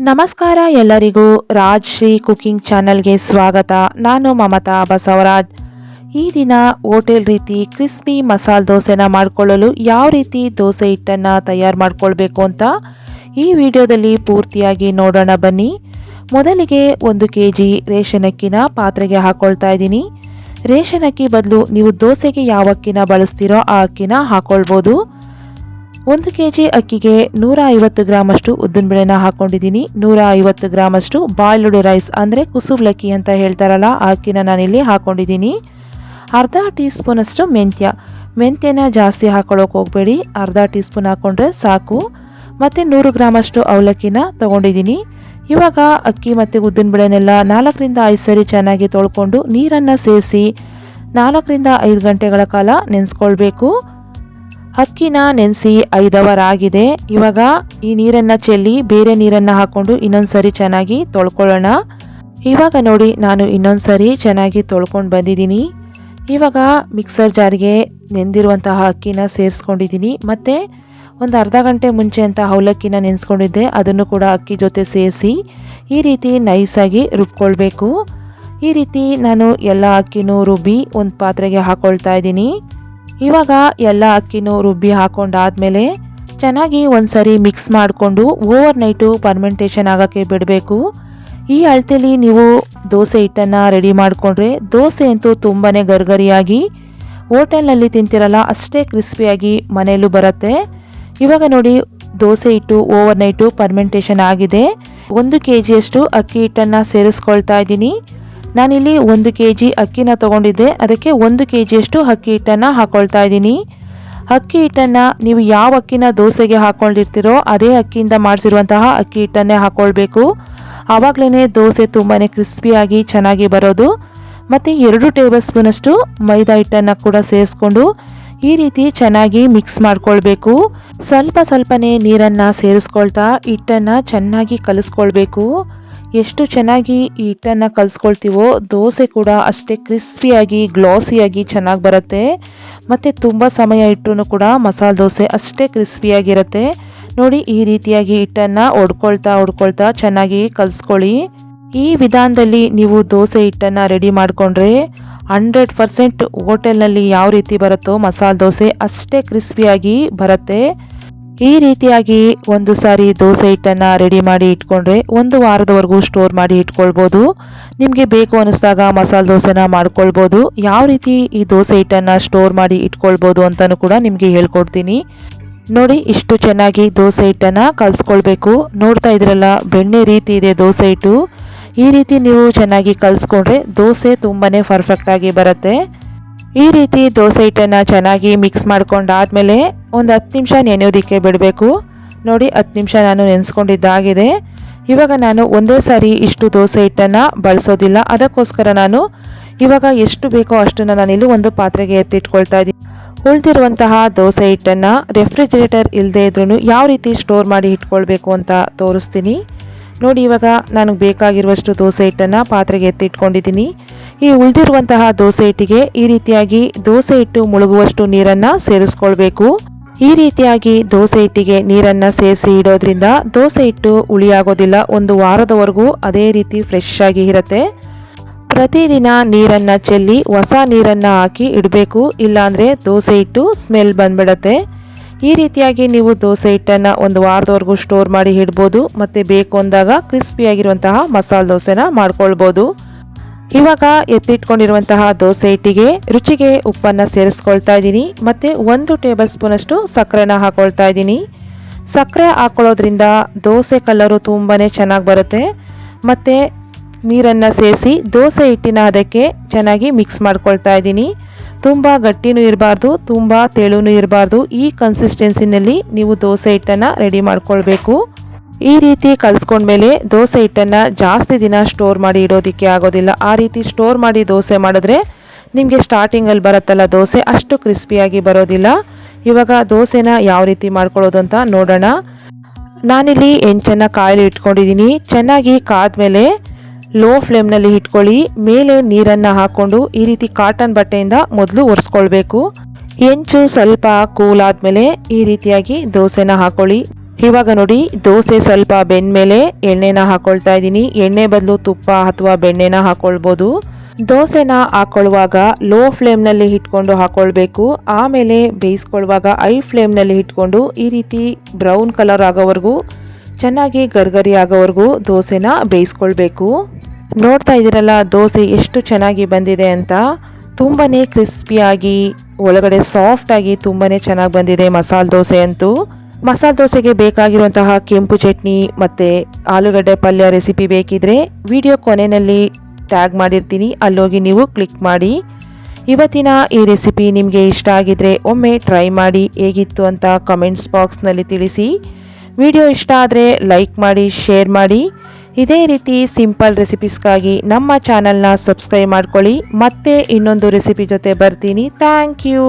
ನಮಸ್ಕಾರ ಎಲ್ಲರಿಗೂ ರಾಜ್ ಶ್ರೀ ಕುಕಿಂಗ್ ಚಾನಲ್ಗೆ ಸ್ವಾಗತ. ನಾನು ಮಮತಾ ಬಸವರಾಜ್. ಈ ದಿನ ಹೋಟೆಲ್ ರೀತಿ ಕ್ರಿಸ್ಪಿ ಮಸಾಲೆ ದೋಸೆನ ಮಾಡಿಕೊಳ್ಳಲು ಯಾವ ರೀತಿ ದೋಸೆ ಹಿಟ್ಟನ್ನು ತಯಾರು ಮಾಡಿಕೊಳ್ಬೇಕು ಅಂತ ಈ ವಿಡಿಯೋದಲ್ಲಿ ಪೂರ್ತಿಯಾಗಿ ನೋಡೋಣ ಬನ್ನಿ. ಮೊದಲಿಗೆ 1 kg ರೇಷನ್ ಅಕ್ಕಿನ ಪಾತ್ರೆಗೆ ಹಾಕ್ಕೊಳ್ತಾ ಇದ್ದೀನಿ. ರೇಷನ್ ಅಕ್ಕಿ ಬದಲು ನೀವು ದೋಸೆಗೆ ಯಾವ ಅಕ್ಕಿನ ಬಳಸ್ತೀರೋ ಆ ಅಕ್ಕಿನ ಹಾಕ್ಕೊಳ್ಬೋದು. 1 kg ಅಕ್ಕಿಗೆ 150 ಗ್ರಾಮ್ ಅಷ್ಟು ಉದ್ದಿನಬೇಳೆನ ಹಾಕ್ಕೊಂಡಿದ್ದೀನಿ. 150 ಗ್ರಾಮ್ ಅಷ್ಟು ಬಾಯ್ಲ್ಡ್ ರೈಸ್ ಅಂದರೆ ಕುಸುಬ್ಲಕ್ಕಿ ಅಂತ ಹೇಳ್ತಾರಲ್ಲ ಆ ಅಕ್ಕಿನ ನಾನಿಲ್ಲಿ ಹಾಕ್ಕೊಂಡಿದ್ದೀನಿ. ಅರ್ಧ ಟೀ ಸ್ಪೂನ್ ಅಷ್ಟು ಮೆಂತ್ಯನ ಜಾಸ್ತಿ ಹಾಕೊಳ್ಳೋಕೆ ಹೋಗಬೇಡಿ, ಅರ್ಧ ಟೀ ಸ್ಪೂನ್ ಹಾಕ್ಕೊಂಡ್ರೆ ಸಾಕು. ಮತ್ತು 100 ಗ್ರಾಮ್ ಅಷ್ಟು ಅವಲಕ್ಕಿನ ತೊಗೊಂಡಿದ್ದೀನಿ. ಇವಾಗ ಅಕ್ಕಿ ಮತ್ತು ಉದ್ದಿನಬೇಳೆನೆಲ್ಲ 4 ರಿಂದ 5 ಸರಿ ಚೆನ್ನಾಗಿ ತೊಳ್ಕೊಂಡು ನೀರನ್ನು ಸೇರಿಸಿ 4 ರಿಂದ 5 ಗಂಟೆಗಳ ಕಾಲ ನೆನೆಸ್ಕೊಳ್ಬೇಕು. ಅಕ್ಕಿನ ನೆನೆಸಿ 5 ಅವರ್ ಆಗಿದೆ. ಇವಾಗ ಈ ನೀರನ್ನು ಚೆಲ್ಲಿ ಬೇರೆ ನೀರನ್ನು ಹಾಕ್ಕೊಂಡು ಇನ್ನೊಂದು ಸರಿ ಚೆನ್ನಾಗಿ ತೊಳ್ಕೊಳ್ಳೋಣ. ಇವಾಗ ನೋಡಿ ನಾನು ಇನ್ನೊಂದು ಸರಿ ಚೆನ್ನಾಗಿ ತೊಳ್ಕೊಂಡು ಬಂದಿದ್ದೀನಿ. ಇವಾಗ ಮಿಕ್ಸರ್ ಜಾರ್ಗೆ ನೆಂದಿರುವಂತಹ ಅಕ್ಕಿನ ಸೇರಿಸ್ಕೊಂಡಿದ್ದೀನಿ. ಮತ್ತು ಒಂದು ಅರ್ಧ ಗಂಟೆ ಮುಂಚೆ ಅಂತ ಅವಲಕ್ಕಿನ ನೆನೆಸ್ಕೊಂಡಿದ್ದೆ, ಅದನ್ನು ಕೂಡ ಅಕ್ಕಿ ಜೊತೆ ಸೇರಿಸಿ ಈ ರೀತಿ ನೈಸಾಗಿ ರುಬ್ಕೊಳ್ಬೇಕು. ಈ ರೀತಿ ನಾನು ಎಲ್ಲ ಅಕ್ಕಿನೂ ರುಬ್ಬಿ ಒಂದು ಪಾತ್ರೆಗೆ ಹಾಕ್ಕೊಳ್ತಾ ಇದ್ದೀನಿ. ಇವಾಗ ಎಲ್ಲ ಅಕ್ಕಿನೂ ರುಬ್ಬಿ ಹಾಕೊಂಡಾದ್ಮೇಲೆ ಚೆನ್ನಾಗಿ ಒಂದ್ಸರಿ ಮಿಕ್ಸ್ ಮಾಡಿಕೊಂಡು ಓವರ್ ನೈಟು ಫರ್ಮೆಂಟೇಷನ್ ಆಗೋಕ್ಕೆ ಬಿಡಬೇಕು. ಈ ಅಳತೆಯಲ್ಲಿ ನೀವು ದೋಸೆ ಹಿಟ್ಟನ್ನು ರೆಡಿ ಮಾಡಿಕೊಂಡ್ರೆ ದೋಸೆ ಅಂತೂ ತುಂಬಾ ಗರಿಗರಿಯಾಗಿ ಹೋಟೆಲ್ನಲ್ಲಿ ತಿಂತಿರಲ್ಲ ಅಷ್ಟೇ ಕ್ರಿಸ್ಪಿಯಾಗಿ ಮನೆಯಲ್ಲೂ ಬರುತ್ತೆ. ಇವಾಗ ನೋಡಿ ದೋಸೆ ಹಿಟ್ಟು ಓವರ್ ನೈಟು ಫರ್ಮೆಂಟೇಷನ್ ಆಗಿದೆ. 1 kg ಅಷ್ಟು ಅಕ್ಕಿ ಹಿಟ್ಟನ್ನು ಸೇರಿಸ್ಕೊಳ್ತಾ ಇದ್ದೀನಿ. ನಾನಿಲ್ಲಿ 1 kg ಅಕ್ಕಿನ ತೊಗೊಂಡಿದ್ದೆ, ಅದಕ್ಕೆ 1 kg ಅಷ್ಟು ಅಕ್ಕಿ ಹಿಟ್ಟನ್ನು ಹಾಕ್ಕೊಳ್ತಾ ಇದ್ದೀನಿ. ಅಕ್ಕಿ ಹಿಟ್ಟನ್ನು ನೀವು ಯಾವ ಅಕ್ಕಿನ ದೋಸೆಗೆ ಹಾಕ್ಕೊಂಡಿರ್ತೀರೋ ಅದೇ ಅಕ್ಕಿಯಿಂದ ಮಾಡಿಸಿರುವಂತಹ ಅಕ್ಕಿ ಹಿಟ್ಟನ್ನೇ ಹಾಕ್ಕೊಳ್ಬೇಕು. ಆವಾಗಲೇ ದೋಸೆ ತುಂಬಾ ಕ್ರಿಸ್ಪಿಯಾಗಿ ಚೆನ್ನಾಗಿ ಬರೋದು. ಮತ್ತು 2 ಟೇಬಲ್ ಸ್ಪೂನ್ ಅಷ್ಟು ಮೈದಾ ಹಿಟ್ಟನ್ನು ಕೂಡ ಸೇರಿಸ್ಕೊಂಡು ಈ ರೀತಿ ಚೆನ್ನಾಗಿ ಮಿಕ್ಸ್ ಮಾಡ್ಕೊಳ್ಬೇಕು. ಸ್ವಲ್ಪನೇ ನೀರನ್ನು ಸೇರಿಸ್ಕೊಳ್ತಾ ಹಿಟ್ಟನ್ನು ಚೆನ್ನಾಗಿ ಕಲಿಸ್ಕೊಳ್ಬೇಕು. ಎಷ್ಟು ಚೆನ್ನಾಗಿ ಈ ಹಿಟ್ಟನ್ನು ಕಲಿಸ್ಕೊಳ್ತೀವೋ ದೋಸೆ ಕೂಡ ಅಷ್ಟೇ ಕ್ರಿಸ್ಪಿಯಾಗಿ ಗ್ಲಾಸಿಯಾಗಿ ಚೆನ್ನಾಗಿ ಬರುತ್ತೆ. ಮತ್ತು ತುಂಬ ಸಮಯ ಇಟ್ಟರೂ ಕೂಡ ಮಸಾಲೆ ದೋಸೆ ಅಷ್ಟೇ ಕ್ರಿಸ್ಪಿಯಾಗಿರುತ್ತೆ. ನೋಡಿ ಈ ರೀತಿಯಾಗಿ ಹಿಟ್ಟನ್ನು ಹೊಡ್ಕೊಳ್ತಾ ಚೆನ್ನಾಗಿ ಕಲಿಸ್ಕೊಳ್ಳಿ. ಈ ವಿಧಾನದಲ್ಲಿ ನೀವು ದೋಸೆ ಹಿಟ್ಟನ್ನು ರೆಡಿ ಮಾಡಿಕೊಂಡ್ರೆ 100% ಹೋಟೆಲ್ನಲ್ಲಿ ಯಾವ ರೀತಿ ಬರುತ್ತೋ ಮಸಾಲೆ ದೋಸೆ ಅಷ್ಟೇ ಕ್ರಿಸ್ಪಿಯಾಗಿ ಬರುತ್ತೆ. ಈ ರೀತಿಯಾಗಿ ಒಂದು ಸಾರಿ ದೋಸೆ ಹಿಟ್ಟನ್ನು ರೆಡಿ ಮಾಡಿ ಇಟ್ಕೊಂಡ್ರೆ 1 ವಾರದವರೆಗೂ ಸ್ಟೋರ್ ಮಾಡಿ ಇಟ್ಕೊಳ್ಬೋದು. ನಿಮಗೆ ಬೇಕು ಅನ್ನಿಸ್ದಾಗ ಮಸಾಲೆ ದೋಸೆನ ಮಾಡ್ಕೊಳ್ಬೋದು. ಯಾವ ರೀತಿ ಈ ದೋಸೆ ಹಿಟ್ಟನ್ನು ಸ್ಟೋರ್ ಮಾಡಿ ಇಟ್ಕೊಳ್ಬೋದು ಅಂತಲೂ ಕೂಡ ನಿಮಗೆ ಹೇಳ್ಕೊಡ್ತೀನಿ. ನೋಡಿ ಇಷ್ಟು ಚೆನ್ನಾಗಿ ದೋಸೆ ಹಿಟ್ಟನ್ನು ಕಲಿಸ್ಕೊಳ್ಬೇಕು. ನೋಡ್ತಾ ಇದ್ರಲ್ಲ ಬೆಣ್ಣೆ ರೀತಿ ಇದೆ ದೋಸೆ ಹಿಟ್ಟು. ಈ ರೀತಿ ನೀವು ಚೆನ್ನಾಗಿ ಕಲಿಸ್ಕೊಂಡ್ರೆ ದೋಸೆ ತುಂಬಾ ಪರ್ಫೆಕ್ಟಾಗಿ ಬರುತ್ತೆ. ಈ ರೀತಿ ದೋಸೆ ಹಿಟ್ಟನ್ನು ಚೆನ್ನಾಗಿ ಮಿಕ್ಸ್ ಮಾಡ್ಕೊಂಡಾದ್ಮೇಲೆ ಒಂದು 10 ನಿಮಿಷ ನೆನೆಯೋದಕ್ಕೆ ಬಿಡಬೇಕು. ನೋಡಿ 10 ನಿಮಿಷ ನಾನು ನೆನೆಸ್ಕೊಂಡಿದ್ದಾಗಿದೆ. ಇವಾಗ ನಾನು ಒಂದೇ ಸಾರಿ ಇಷ್ಟು ದೋಸೆ ಹಿಟ್ಟನ್ನು ಬಳಸೋದಿಲ್ಲ, ಅದಕ್ಕೋಸ್ಕರ ನಾನು ಇವಾಗ ಎಷ್ಟು ಬೇಕೋ ಅಷ್ಟನ್ನು ನಾನಿಲ್ಲಿ ಒಂದು ಪಾತ್ರೆಗೆ ಎತ್ತಿಟ್ಕೊಳ್ತಾ ಇದ್ದೀನಿ. ಉಳಿದಿರುವಂತಹ ದೋಸೆ ಹಿಟ್ಟನ್ನು ರೆಫ್ರಿಜರೇಟರ್ ಇಲ್ಲದೆ ಇದ್ರೂ ಯಾವ ರೀತಿ ಸ್ಟೋರ್ ಮಾಡಿ ಇಟ್ಕೊಳ್ಬೇಕು ಅಂತ ತೋರಿಸ್ತೀನಿ. ನೋಡಿ ಇವಾಗ ನನಗೆ ಬೇಕಾಗಿರುವಷ್ಟು ದೋಸೆ ಹಿಟ್ಟನ್ನು ಪಾತ್ರೆಗೆ ಎತ್ತಿಟ್ಕೊಂಡಿದ್ದೀನಿ. ಈ ಉಳಿದಿರುವಂತಹ ದೋಸೆ ಹಿಟ್ಟಿಗೆ ಈ ರೀತಿಯಾಗಿ ದೋಸೆ ಹಿಟ್ಟು ಮುಳುಗುವಷ್ಟು ನೀರನ್ನು ಸೇರಿಸ್ಕೊಳ್ಬೇಕು. ಈ ರೀತಿಯಾಗಿ ದೋಸೆ ಹಿಟ್ಟಿಗೆ ನೀರನ್ನು ಸೇರಿಸಿ ಇಡೋದ್ರಿಂದ ದೋಸೆ ಹಿಟ್ಟು ಹುಳಿಯಾಗೋದಿಲ್ಲ. 1 ವಾರದವರೆಗೂ ಅದೇ ರೀತಿ ಫ್ರೆಶ್ ಆಗಿ ಇರುತ್ತೆ. ಪ್ರತಿದಿನ ನೀರನ್ನು ಚೆಲ್ಲಿ ಹೊಸ ನೀರನ್ನು ಹಾಕಿ ಇಡಬೇಕು, ಇಲ್ಲಾಂದರೆ ದೋಸೆ ಹಿಟ್ಟು ಸ್ಮೆಲ್ ಬಂದ್ಬಿಡತ್ತೆ. ಈ ರೀತಿಯಾಗಿ ನೀವು ದೋಸೆ ಹಿಟ್ಟನ್ನು 1 ವಾರದವರೆಗೂ ಸ್ಟೋರ್ ಮಾಡಿ ಇಡ್ಬೋದು. ಮತ್ತು ಬೇಕು ಅಂದಾಗ ಕ್ರಿಸ್ಪಿಯಾಗಿರುವಂತಹ ಮಸಾಲೆ ದೋಸೆನ ಮಾಡ್ಕೊಳ್ಬೋದು. ಇವಾಗ ಎತ್ತಿಟ್ಕೊಂಡಿರುವಂತಹ ದೋಸೆ ಹಿಟ್ಟಿಗೆ ರುಚಿಗೆ ಉಪ್ಪನ್ನು ಸೇರಿಸ್ಕೊಳ್ತಾ ಇದ್ದೀನಿ. ಮತ್ತು 1 ಟೇಬಲ್ ಸ್ಪೂನ್ ಅಷ್ಟು ಸಕ್ಕರೆನ ಹಾಕ್ಕೊಳ್ತಾ ಇದ್ದೀನಿ. ಸಕ್ಕರೆ ಹಾಕ್ಕೊಳ್ಳೋದ್ರಿಂದ ದೋಸೆ ಕಲರು ತುಂಬಾ ಚೆನ್ನಾಗಿ ಬರುತ್ತೆ. ಮತ್ತು ನೀರನ್ನು ಸೇರಿಸಿ ದೋಸೆ ಹಿಟ್ಟಿನ ಅದಕ್ಕೆ ಚೆನ್ನಾಗಿ ಮಿಕ್ಸ್ ಮಾಡ್ಕೊಳ್ತಾ ಇದ್ದೀನಿ. ತುಂಬ ಗಟ್ಟಿನೂ ಇರಬಾರ್ದು, ತುಂಬ ತೆಳುನೂ ಇರಬಾರ್ದು. ಈ ಕನ್ಸಿಸ್ಟೆನ್ಸಿನಲ್ಲಿ ನೀವು ದೋಸೆ ಹಿಟ್ಟನ್ನು ರೆಡಿ ಮಾಡ್ಕೊಳ್ಬೇಕು. ಈ ರೀತಿ ಕಲಿಸ್ಕೊಂಡ್ಮೇಲೆ ದೋಸೆ ಹಿಟ್ಟನ್ನು ಜಾಸ್ತಿ ದಿನ ಸ್ಟೋರ್ ಮಾಡಿ ಇಡೋದಕ್ಕೆ ಆಗೋದಿಲ್ಲ. ಆ ರೀತಿ ಸ್ಟೋರ್ ಮಾಡಿ ದೋಸೆ ಮಾಡಿದ್ರೆ ನಿಮಗೆ ಸ್ಟಾರ್ಟಿಂಗಲ್ಲಿ ಬರುತ್ತಲ್ಲ ದೋಸೆ ಅಷ್ಟು ಕ್ರಿಸ್ಪಿಯಾಗಿ ಬರೋದಿಲ್ಲ. ಇವಾಗ ದೋಸೆನ ಯಾವ ರೀತಿ ಮಾಡ್ಕೊಳ್ಳೋದು ಅಂತ ನೋಡೋಣ. ನಾನಿಲ್ಲಿ ಹೆಂಚನ್ನು ಕಾಯಿಲೆ ಇಟ್ಕೊಂಡಿದ್ದೀನಿ. ಚೆನ್ನಾಗಿ ಕಾದ್ಮೇಲೆ ಲೋ ಫ್ಲೇಮ್ನಲ್ಲಿ ಇಟ್ಕೊಳ್ಳಿ. ಮೇಲೆ ನೀರನ್ನು ಹಾಕ್ಕೊಂಡು ಈ ರೀತಿ ಕಾಟನ್ ಬಟ್ಟೆಯಿಂದ ಮೊದಲು ಒರೆಸ್ಕೊಳ್ಬೇಕು. ಹೆಂಚು ಸ್ವಲ್ಪ ಕೂಲ್ ಆದಮೇಲೆ ಈ ರೀತಿಯಾಗಿ ದೋಸೆನ ಹಾಕೊಳ್ಳಿ. ಇವಾಗ ನೋಡಿ ದೋಸೆ ಸ್ವಲ್ಪ ಬೆಂದಮೇಲೆ ಎಣ್ಣೆನ ಹಾಕೊಳ್ತಾ ಇದ್ದೀನಿ. ಎಣ್ಣೆ ಬದಲು ತುಪ್ಪ ಅಥವಾ ಬೆಣ್ಣೆನ ಹಾಕೊಳ್ಬೋದು. ದೋಸೆನ ಹಾಕೊಳ್ಳುವಾಗ ಲೋ ಫ್ಲೇಮ್ನಲ್ಲಿ ಇಟ್ಕೊಂಡು ಹಾಕೊಳ್ಬೇಕು. ಆಮೇಲೆ ಬೇಯಿಸ್ಕೊಳ್ಳುವಾಗ ಐ ಫ್ಲೇಮ್ನಲ್ಲಿ ಇಟ್ಕೊಂಡು ಈ ರೀತಿ ಬ್ರೌನ್ ಕಲರ್ ಆಗೋವರೆಗೂ ಚೆನ್ನಾಗಿ ಗರ್ಗರಿ ಆಗೋವರೆಗೂ ದೋಸೆನ ಬೇಯಿಸ್ಕೊಳ್ಬೇಕು. ನೋಡ್ತಾ ಇದ್ದೀರಲ್ಲ ದೋಸೆ ಎಷ್ಟು ಚೆನ್ನಾಗಿ ಬಂದಿದೆ ಅಂತ. ತುಂಬಾ ಕ್ರಿಸ್ಪಿಯಾಗಿ ಒಳಗಡೆ ಸಾಫ್ಟಾಗಿ ತುಂಬಾ ಚೆನ್ನಾಗಿ ಬಂದಿದೆ ಮಸಾಲೆ ದೋಸೆ ಅಂತೂ. ಮಸಾಲೆ ದೋಸೆಗೆ ಬೇಕಾಗಿರುವಂತಹ ಕೆಂಪು ಚಟ್ನಿ ಮತ್ತು ಆಲೂಗಡ್ಡೆ ಪಲ್ಯ ರೆಸಿಪಿ ಬೇಕಿದ್ರೆ ವಿಡಿಯೋ ಕೊನೆಯಲ್ಲಿ ಟ್ಯಾಗ್ ಮಾಡಿರ್ತೀನಿ, ಅಲ್ಲೋಗಿ ನೀವು ಕ್ಲಿಕ್ ಮಾಡಿ. ಇವತ್ತಿನ ಈ ರೆಸಿಪಿ ನಿಮಗೆ ಇಷ್ಟ ಆಗಿದ್ರೆ ಒಮ್ಮೆ ಟ್ರೈ ಮಾಡಿ ಹೇಗಿತ್ತು ಅಂತ ಕಮೆಂಟ್ಸ್ ಬಾಕ್ಸ್ನಲ್ಲಿ ತಿಳಿಸಿ. ವಿಡಿಯೋ ಇಷ್ಟ ಆದರೆ ಲೈಕ್ ಮಾಡಿ, ಶೇರ್ ಮಾಡಿ. ಇದೇ ರೀತಿ ಸಿಂಪಲ್ ರೆಸಿಪೀಸ್ಗಾಗಿ ನಮ್ಮ ಚಾನಲ್ನ ಸಬ್ಸ್ಕ್ರೈಬ್ ಮಾಡ್ಕೊಳ್ಳಿ. ಮತ್ತೆ ಇನ್ನೊಂದು ರೆಸಿಪಿ ಜೊತೆ ಬರ್ತೀನಿ. Thank you.